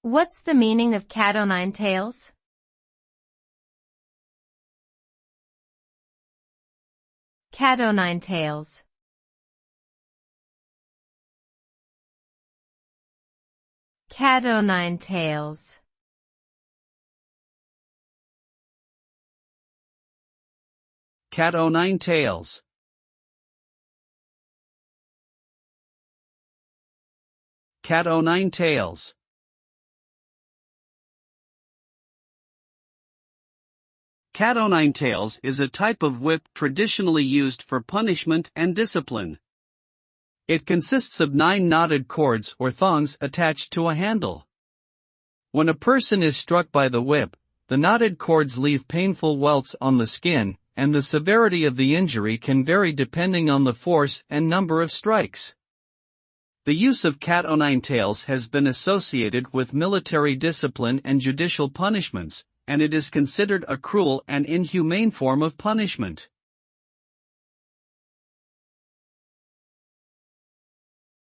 What's the meaning of cat o' nine tails? Cat o' nine tails. Cat o' nine tails. Cat o' nine tails. Cat o' nine tails. Cat o' nine tails is a type of whip traditionally used for punishment and discipline. It consists of 9 knotted cords or thongs attached to a handle. When a person is struck by the whip, the knotted cords leave painful welts on the skin, and the severity of the injury can vary depending on the force and number of strikes. The use of cat o' nine tails has been associated with military discipline and judicial punishments, and it is considered a cruel and inhumane form of punishment.